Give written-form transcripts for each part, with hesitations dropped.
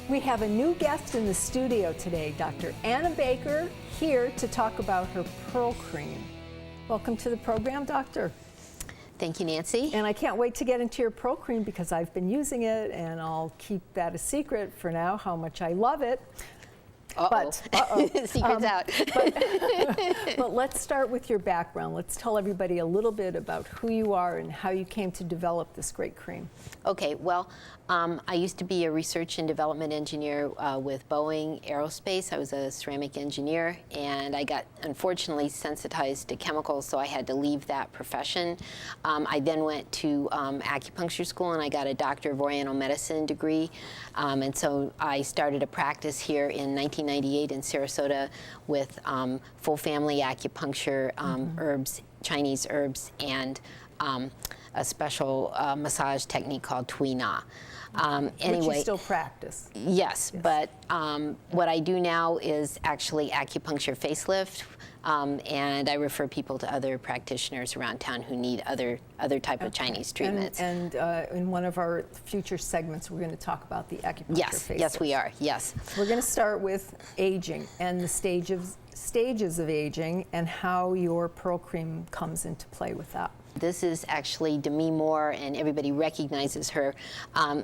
We have a new guest in the studio today, Dr. Anna Baker, here to talk about her Pearl Cream. Welcome to the program, Doctor. Thank you, Nancy. And I can't wait to get into your Pearl Cream because I've been using it, and I'll keep that a secret for now, how much I love it. Secret's out. But let's start with your background. Let's tell everybody a little bit about who you are and how you came to develop this great cream. Okay, well, I used to be a research and development engineer with Boeing Aerospace. I was a ceramic engineer, and I got, unfortunately, sensitized to chemicals, so I had to leave that profession. I then went to acupuncture school, and I got a Doctor of Oriental Medicine degree, and so I started a practice here in 1998 in Sarasota with full family acupuncture, herbs, Chinese herbs, and a special massage technique called Tui Na. Which you still practice. Yes, but what I do now is actually acupuncture facelift, and I refer people to other practitioners around town who need other type of Chinese treatments. And in one of our future segments, we're going to talk about the acupuncture facelift. Yes, we are, yes. We're going to start with aging and the stages of aging and how your Pearl Cream comes into play with that. This is actually Demi Moore, and everybody recognizes her.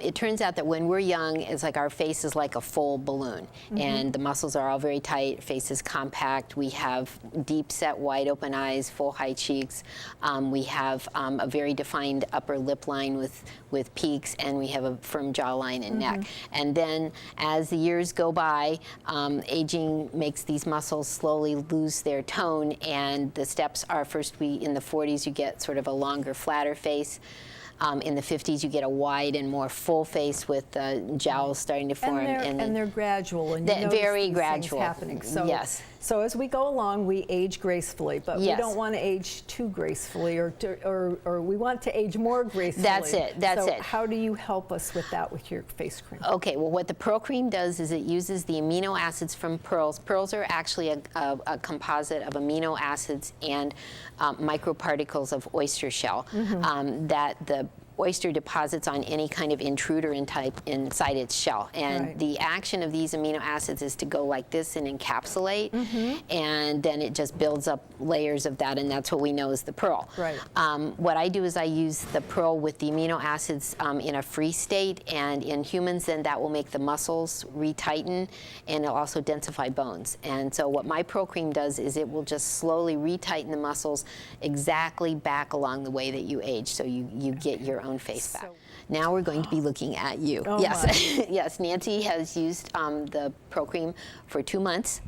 It turns out that when we're young, it's like our face is like a full balloon, and the muscles are all very tight, face is compact, we have deep set wide open eyes, full high cheeks, we have a very defined upper lip line with peaks, and we have a firm jawline and neck. And then as the years go by, aging makes these muscles slowly lose their tone, and the steps are first in the 40s you get sort of a longer, flatter face. In the 50s, you get a wide and more full face with jowls starting to form. And they're gradual, and you very gradual. Happening. So, yes. So as we go along, we age gracefully, but we don't want to age too gracefully, or we want to age more gracefully. That's it. That's it. How do you help us with that with your face cream? Okay. Well, what the Pearl Cream does is it uses the amino acids from pearls. Pearls are actually a composite of amino acids and microparticles of oyster shell that the oyster deposits on any kind of intruder inside its shell. And the action of these amino acids is to go like this and encapsulate, and then it just builds up layers of that, and that's what we know as the pearl. Right. What I do is I use the pearl with the amino acids in a free state, and in humans then that will make the muscles retighten, and it'll also densify bones. And so what my Pearl Cream does is it will just slowly retighten the muscles exactly back along the way that you age, so you get your own face back. Now we're going to be looking at you. Oh yes, yes. Nancy has used the Pearl Cream for 2 months,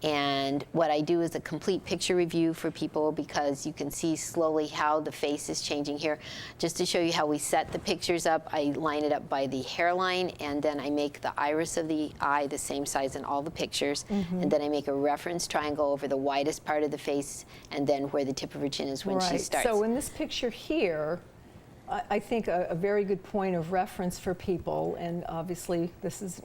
and what I do is a complete picture review for people because you can see slowly how the face is changing here. Just to show you how we set the pictures up, I line it up by the hairline, and then I make the iris of the eye the same size in all the pictures, and then I make a reference triangle over the widest part of the face, and then where the tip of her chin is when she starts. So in this picture here, I think a very good point of reference for people, and obviously this is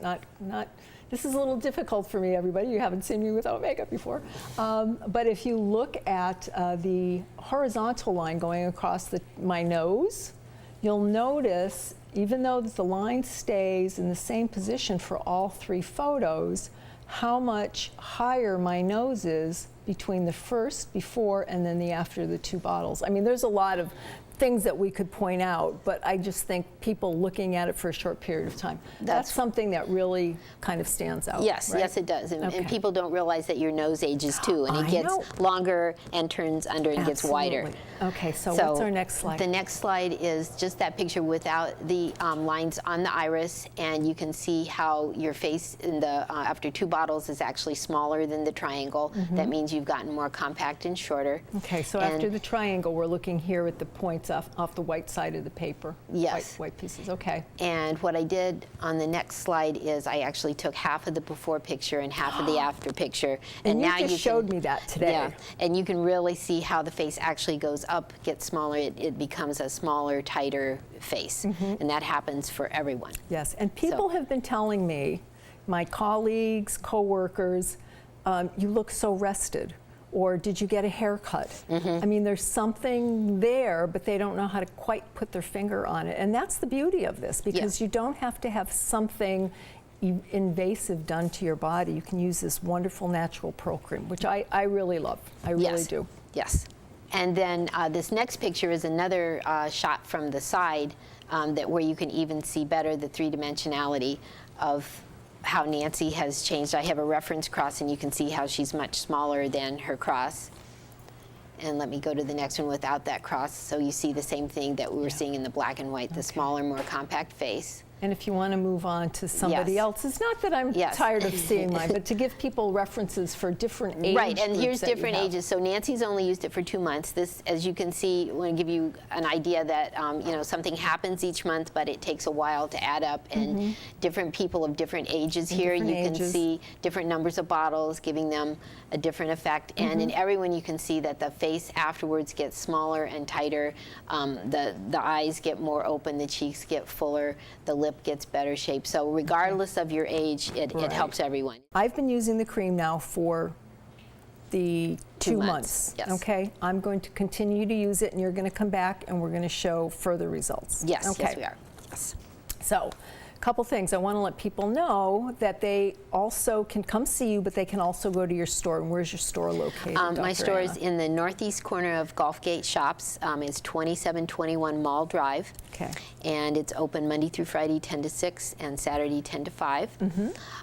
this is a little difficult for me, everybody. You haven't seen me without makeup before. But if you look at the horizontal line going across my nose, you'll notice, even though the line stays in the same position for all 3 photos, how much higher my nose is between the first, before, and then the after the 2 bottles. I mean, there's a lot of things that we could point out, but I just think people looking at it for a short period of time, that's something that really kind of stands out. Yes, right? yes it does. And people don't realize that your nose ages too, and it gets longer and turns under and gets wider. Okay, so what's our next slide? The next slide is just that picture without the lines on the iris, and you can see how your face in the after 2 bottles is actually smaller than the triangle. That means you've gotten more compact and shorter. Okay, so after the triangle, we're looking here at the points off the white side of the paper. Yes. White pieces, okay. And what I did on the next slide is I actually took half of the before picture and half of the after picture. And now you showed me that today. Yeah, and you can really see how the face actually goes up, gets smaller, it becomes a smaller, tighter face. And that happens for everyone. Yes, and people have been telling me, my colleagues, coworkers, you look so rested. Or did you get a haircut? I mean, there's something there, but they don't know how to quite put their finger on it. And that's the beauty of this, because you don't have to have something invasive done to your body, you can use this wonderful natural Pearl Cream, which I really love. I really Yes. do. Yes. And then this next picture is another shot from the side where you can even see better the three-dimensionality of how Nancy has changed. I have a reference cross, and you can see how she's much smaller than her cross. And let me go to the next one without that cross, so you see the same thing that we were seeing in the black and white, the smaller, more compact face. And if you want to move on to somebody Yes. else, it's not that I'm Yes. tired of seeing mine, but to give people references for different age Right, and groups here's that you different have. ages. So Nancy's only used it for 2 months. This, as you can see, want to give you an idea that you know, something happens each month, but it takes a while to add up. And different people of different ages here, different you can ages. see different numbers of bottles, giving them a different effect. And in everyone, you can see that the face afterwards gets smaller and tighter. The eyes get more open, the cheeks get fuller, the lip gets better shape. So regardless of your age, it Right. helps everyone. I've been using the cream now for the 2 months. Yes. Okay, I'm going to continue to use it, and you're going to come back, and we're going to show further results. Yes, okay. yes, we are. Yes. So, a couple things. I want to let people know that they also can come see you, but they can also go to your store. And where's your store located? My Dr. store is Anna? in the northeast corner of Gulfgate Shops. It's 2721 Mall Drive. Okay. And it's open Monday through Friday 10 to 6 and Saturday 10 to 5.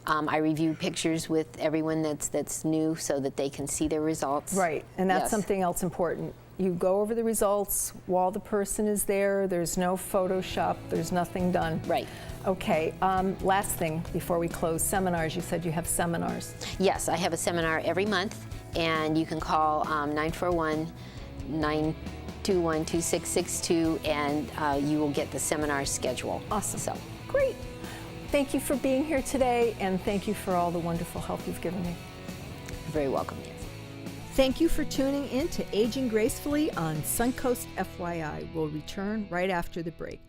I review pictures with everyone that's new so that they can see their results. Right, and that's Yes. something else important. You go over the results while the person is there. There's no Photoshop. There's nothing done. Right. Okay, last thing before we close, seminars. You said you have seminars. Yes, I have a seminar every month, and you can call 941-921-2662, and you will get the seminar schedule. Awesome. So, Great. Thank you for being here today, and thank you for all the wonderful help you've given me. you're very welcome, Nancy. Thank you for tuning in to Aging Gracefully on Suncoast FYI. We'll return right after the break.